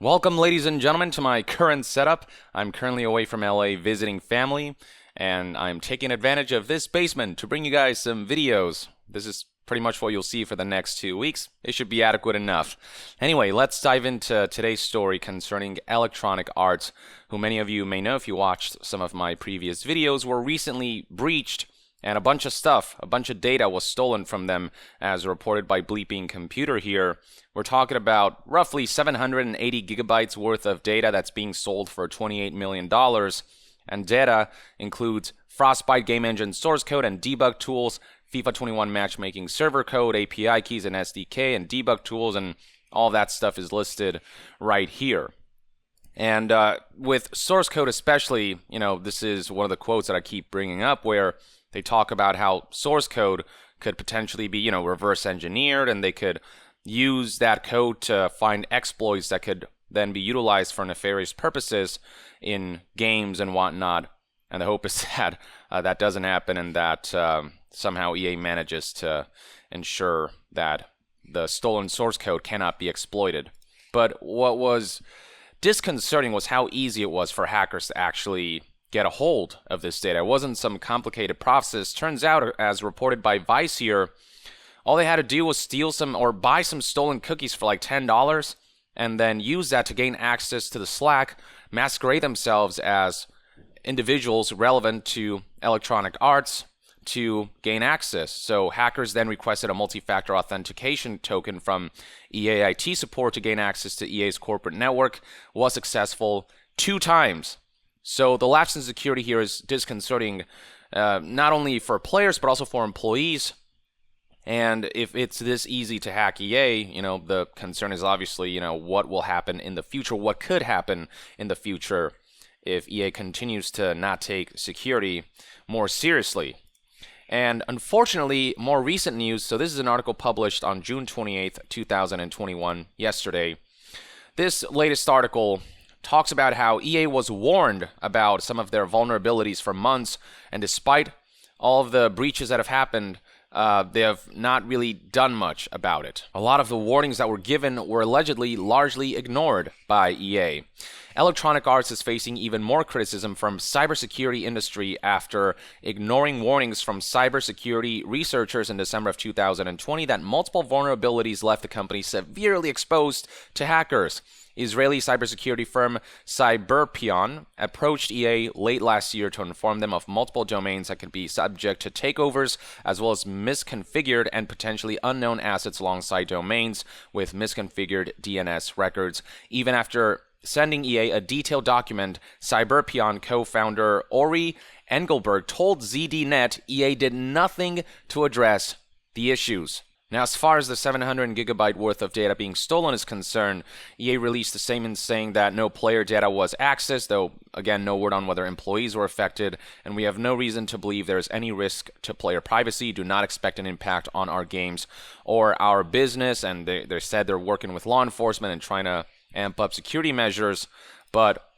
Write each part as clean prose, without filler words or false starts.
Welcome, ladies and gentlemen, to my current setup. I'm currently away from LA visiting family, and I'm taking advantage of this basement to bring you guys some videos. This is pretty much what you'll see for the next 2 weeks. It should be adequate enough. Anyway, let's dive into today's story concerning Electronic Arts, who many of you may know if you watched some of my previous videos, were recently breached, and a bunch of stuff, a bunch of data was stolen from them, as reported by Bleeping Computer here. We're talking about roughly 780 gigabytes worth of data that's being sold for $28 million. And data includes Frostbite game engine source code and debug tools, FIFA 21 matchmaking server code, API keys and SDK and debug tools, and all that stuff is listed right here. And with source code especially, this is one of the quotes that I keep bringing up where they talk about how source code could potentially be, reverse engineered, and they could use that code to find exploits that could then be utilized for nefarious purposes in games and whatnot. And the hope is that that doesn't happen, and that somehow EA manages to ensure that the stolen source code cannot be exploited. But what was disconcerting was how easy it was for hackers to actually get a hold of this data. It wasn't some complicated process. Turns out, as reported by Vice here, all they had to do was steal some or buy some stolen cookies for like $10 and then use that to gain access to the Slack, masquerade themselves as individuals relevant to Electronic Arts to gain access. So hackers then requested a multi-factor authentication token from EA IT support to gain access to EA's corporate network. Was successful 2 times. So the lapse in security here is disconcerting, not only for players but also for employees. And if it's this easy to hack EA, the concern is obviously, what will happen in the future, what could happen in the future if EA continues to not take security more seriously. And unfortunately, more recent news, so this is an article published on June 28th, 2021, yesterday. This latest article talks about how EA was warned about some of their vulnerabilities for months, and despite all of the breaches that have happened, they have not really done much about it. A lot of the warnings that were given were allegedly largely ignored by EA. Electronic Arts is facing even more criticism from cybersecurity industry after ignoring warnings from cybersecurity researchers in December of 2020 that multiple vulnerabilities left the company severely exposed to hackers. Israeli cybersecurity firm CyberPion approached EA late last year to inform them of multiple domains that could be subject to takeovers, as well as misconfigured and potentially unknown assets alongside domains with misconfigured DNS records. Even after sending EA a detailed document, CyberPion co-founder Ori Engelberg told ZDNet EA did nothing to address the issues. Now, as far as the 700 gigabyte worth of data being stolen is concerned, EA released a statement saying that no player data was accessed, though, again, no word on whether employees were affected, and we have no reason to believe there is any risk to player privacy. Do not expect an impact on our games or our business, and they said they're working with law enforcement and trying to amp up security measures, but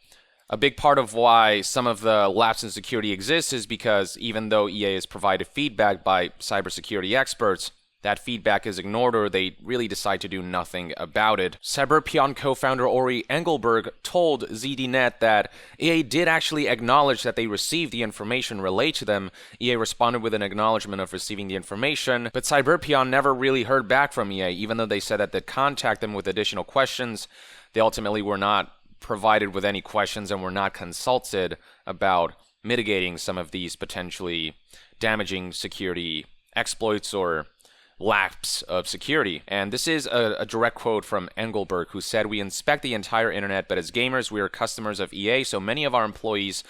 a big part of why some of the lapse in security exists is because even though EA has provided feedback by cybersecurity experts, that feedback is ignored or they really decide to do nothing about it. CyberPion co-founder Ori Engelberg told ZDNet that EA did actually acknowledge that they received the information relayed to them. EA responded with an acknowledgement of receiving the information, but CyberPion never really heard back from EA, even though they said that they'd contact them with additional questions. They ultimately were not provided with any questions and were not consulted about mitigating some of these potentially damaging security exploits or lapse of security. And this is a direct quote from Engelberg, who said, "We inspect the entire internet, but as gamers, we are customers of EA, so many of our employees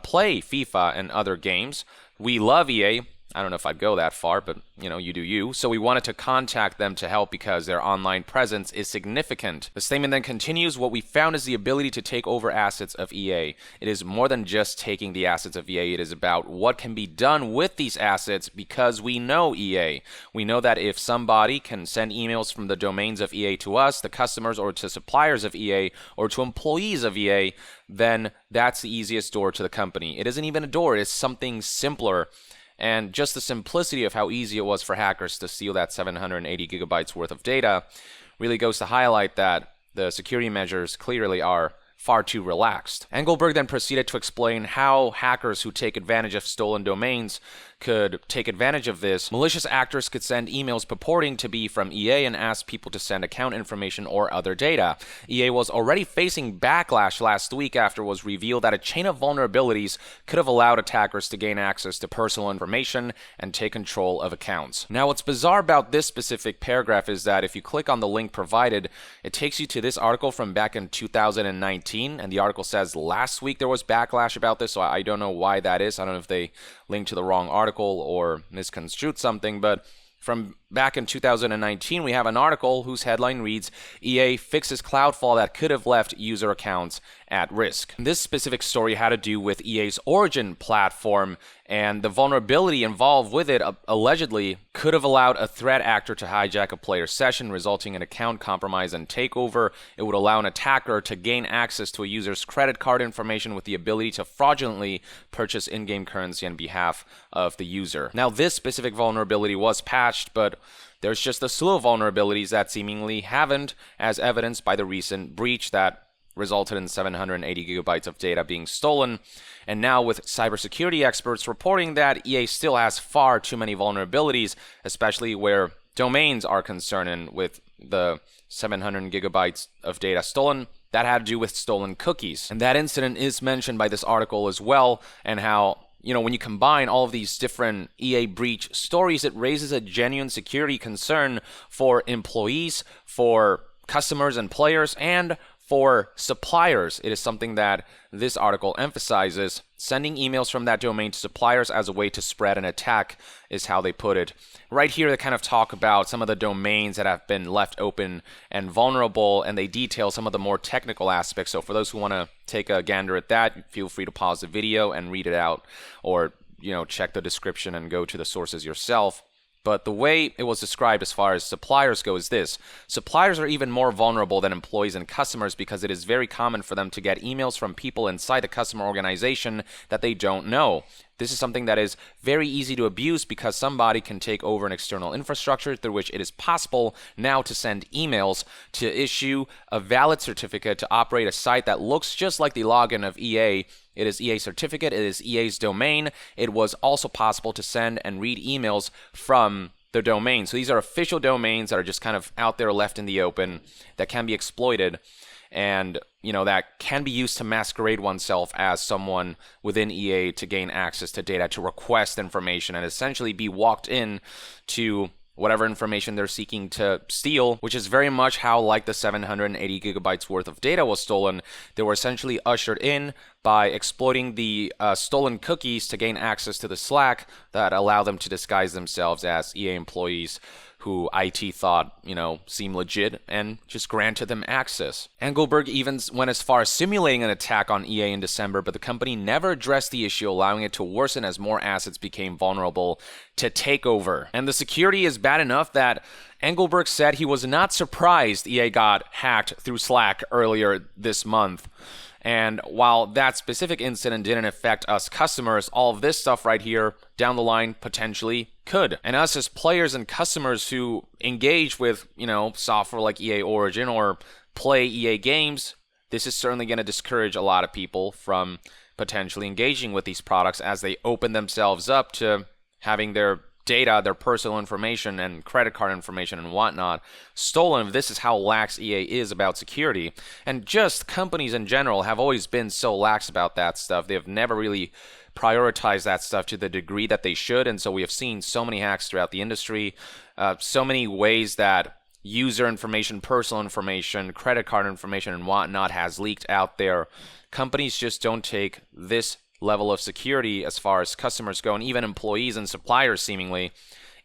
play FIFA and other games. We love EA. I don't know if I'd go that far, but, you do you. So we wanted to contact them to help because their online presence is significant." The statement then continues, "What we found is the ability to take over assets of EA. It is more than just taking the assets of EA. It is about what can be done with these assets because we know EA. We know that if somebody can send emails from the domains of EA to us, the customers, or to suppliers of EA, or to employees of EA, then that's the easiest door to the company. It isn't even a door. It's something simpler." And just the simplicity of how easy it was for hackers to steal that 780 gigabytes worth of data really goes to highlight that the security measures clearly are far too relaxed. Engelberg then proceeded to explain how hackers who take advantage of stolen domains could take advantage of this. Malicious actors could send emails purporting to be from EA and ask people to send account information or other data. EA was already facing backlash last week after it was revealed that a chain of vulnerabilities could have allowed attackers to gain access to personal information and take control of accounts. Now, what's bizarre about this specific paragraph is that if you click on the link provided, it takes you to this article from back in 2019, and the article says last week there was backlash about this, so I don't know why that is. I don't know if they linked to the wrong article or misconstrued something, but from back in 2019, we have an article whose headline reads, EA fixes Cloudfall that could have left user accounts at risk. This specific story had to do with EA's Origin platform, and the vulnerability involved with it allegedly could have allowed a threat actor to hijack a player's session, resulting in account compromise and takeover. It would allow an attacker to gain access to a user's credit card information with the ability to fraudulently purchase in-game currency on behalf of the user. Now, this specific vulnerability was patched, but there's just a slew of vulnerabilities that seemingly haven't, as evidenced by the recent breach that resulted in 780 gigabytes of data being stolen. And now with cybersecurity experts reporting that EA still has far too many vulnerabilities, especially where domains are concerned, and with the 700 gigabytes of data stolen, that had to do with stolen cookies. And that incident is mentioned by this article as well, and how, you know, when you combine all of these different EA breach stories, it raises a genuine security concern for employees, for customers and players, and for suppliers. It is something that this article emphasizes. Sending emails from that domain to suppliers as a way to spread an attack is how they put it. Right here, they kind of talk about some of the domains that have been left open and vulnerable, and they detail some of the more technical aspects. So for those who want to take a gander at that, feel free to pause the video and read it out, or, you know, check the description and go to the sources yourself. But the way it was described as far as suppliers go is this. Suppliers are even more vulnerable than employees and customers because it is very common for them to get emails from people inside the customer organization that they don't know. This is something that is very easy to abuse because somebody can take over an external infrastructure through which it is possible now to send emails, to issue a valid certificate to operate a site that looks just like the login of EA. It is EA certificate, it is EA's domain. It was also possible to send and read emails from the domain. So these are official domains that are just kind of out there left in the open that can be exploited, and, you know, that can be used to masquerade oneself as someone within EA to gain access to data, to request information, and essentially be walked in to whatever information they're seeking to steal, which is very much how, like the 780 gigabytes worth of data was stolen, they were essentially ushered in by exploiting the stolen cookies to gain access to the Slack that allow them to disguise themselves as EA employees who IT thought, you know, seemed legit, and just granted them access. Engelberg even went as far as simulating an attack on EA in December, but the company never addressed the issue, allowing it to worsen as more assets became vulnerable to takeover. And the security is bad enough that Engelberg said he was not surprised EA got hacked through Slack earlier this month. And while that specific incident didn't affect us customers, all of this stuff right here down the line potentially could. And us as players and customers who engage with, you know, software like EA Origin or play EA games, this is certainly going to discourage a lot of people from potentially engaging with these products as they open themselves up to having their data, their personal information and credit card information and whatnot stolen. This is how lax EA is about security. And just companies in general have always been so lax about that stuff. They have never really prioritized that stuff to the degree that they should. And so we have seen so many hacks throughout the industry, so many ways that user information, personal information, credit card information and whatnot has leaked out there. Companies just don't take this level of security as far as customers go, and even employees and suppliers seemingly,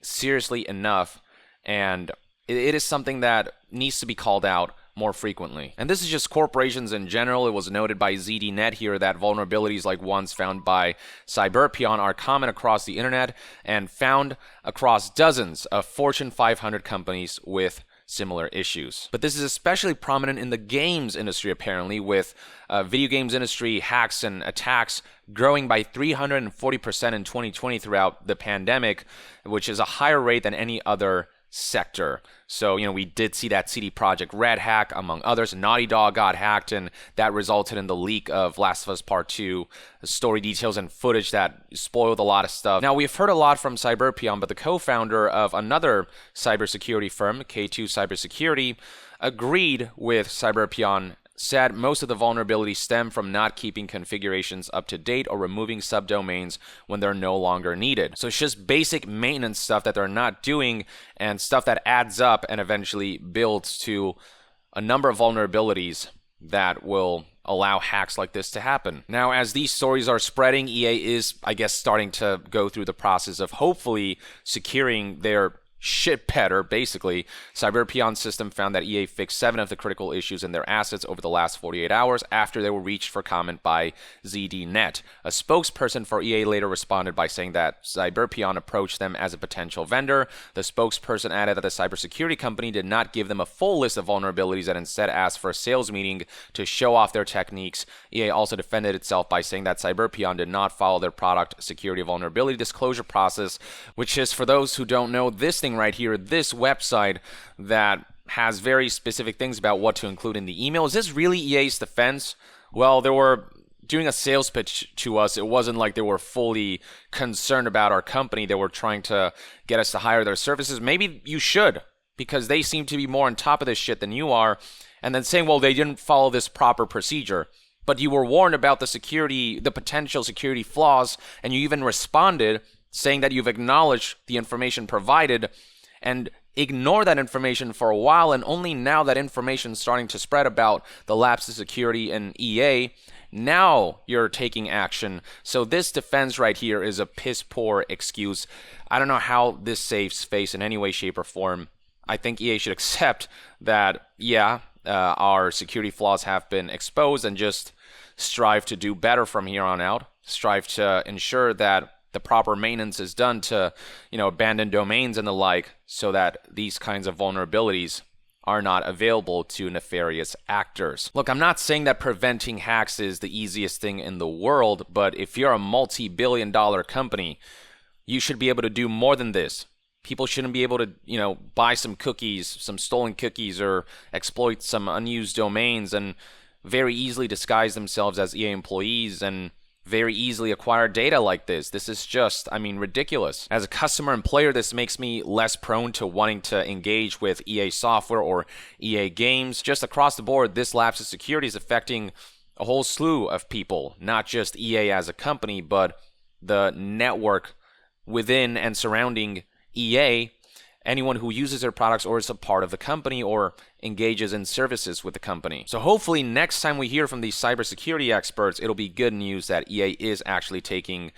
seriously enough. And it is something that needs to be called out more frequently. And this is just corporations in general. It was noted by ZDNet here that vulnerabilities like ones found by Cyberpion are common across the internet and found across dozens of Fortune 500 companies with similar issues. But this is especially prominent in the games industry, apparently, with video games industry hacks and attacks growing by 340% in 2020 throughout the pandemic, which is a higher rate than any other sector. So, we did see that CD Projekt Red hack, among others. Naughty Dog got hacked, and that resulted in the leak of Last of Us Part 2, story details and footage that spoiled a lot of stuff. Now, we've heard a lot from Cyberpion, but the co-founder of another cybersecurity firm, K2 Cybersecurity, agreed with Cyberpion, said most of the vulnerabilities stem from not keeping configurations up to date or removing subdomains when they're no longer needed. So it's just basic maintenance stuff that they're not doing, and stuff that adds up and eventually builds to a number of vulnerabilities that will allow hacks like this to happen. Now, as these stories are spreading, EA is, I guess, starting to go through the process of hopefully securing their shit better, basically. Cyberpion's system found that EA fixed 7 of the critical issues in their assets over the last 48 hours after they were reached for comment by ZDNet. A spokesperson for EA later responded by saying that Cyberpion approached them as a potential vendor. The spokesperson added that the cybersecurity company did not give them a full list of vulnerabilities and instead asked for a sales meeting to show off their techniques. EA also defended itself by saying that Cyberpion did not follow their product security vulnerability disclosure process, which is, for those who don't know, this thing right here, this website that has very specific things about what to include in the email. Is this really EA's defense? Well, they were doing a sales pitch to us. It wasn't like they were fully concerned about our company. They were trying to get us to hire their services. Maybe you should, because they seem to be more on top of this shit than you are. And then saying, well, they didn't follow this proper procedure. But you were warned about the security, the potential security flaws, and you even responded saying that you've acknowledged the information provided and ignore that information for a while, and only now that information is starting to spread about the lapse of security in EA, now you're taking action. So this defense right here is a piss poor excuse. I don't know how this saves face in any way, shape, or form. I think EA should accept that, our security flaws have been exposed, and just strive to do better from here on out. Strive to ensure that the proper maintenance is done to, abandoned domains and the like, so that these kinds of vulnerabilities are not available to nefarious actors. Look, I'm not saying that preventing hacks is the easiest thing in the world, but if you're a multi-billion-dollar company, you should be able to do more than this. People shouldn't be able to, buy some cookies, some stolen cookies, or exploit some unused domains and very easily disguise themselves as EA employees and very easily acquire data like this. This is just, ridiculous. As a customer and player, this makes me less prone to wanting to engage with EA software or EA games. Just across the board, this lapse of security is affecting a whole slew of people, not just EA as a company, but the network within and surrounding EA, anyone who uses their products or is a part of the company or engages in services with the company. So hopefully next time we hear from these cybersecurity experts, it'll be good news that EA is actually taking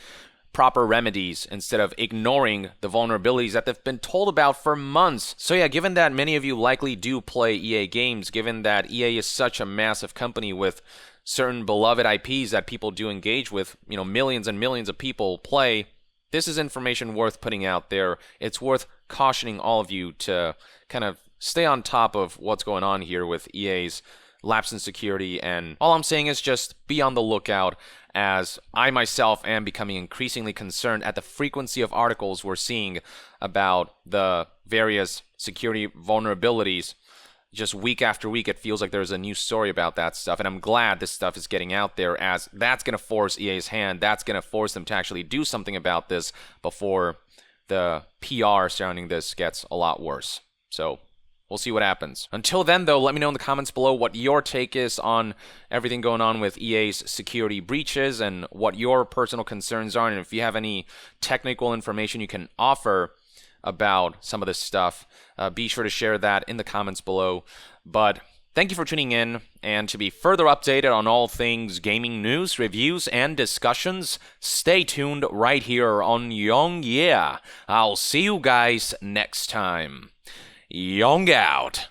proper remedies instead of ignoring the vulnerabilities that they've been told about for months. So yeah, given that many of you likely do play EA games, given that EA is such a massive company with certain beloved IPs that people do engage with, millions and millions of people play, this is information worth putting out there. It's worth cautioning all of you to kind of stay on top of what's going on here with EA's lapse in security. And all I'm saying is just be on the lookout, as I myself am becoming increasingly concerned at the frequency of articles we're seeing about the various security vulnerabilities. Just week after week, it feels like there's a new story about that stuff. And I'm glad this stuff is getting out there, as that's going to force EA's hand. That's going to force them to actually do something about this before the PR surrounding this gets a lot worse. So we'll see what happens. Until then, though, let me know in the comments below what your take is on everything going on with EA's security breaches and what your personal concerns are. And if you have any technical information you can offer about some of this stuff, be sure to share that in the comments below. But thank you for tuning in, and to be further updated on all things gaming news, reviews, and discussions, stay tuned right here on Young Yeah. I'll see you guys next time. Young out.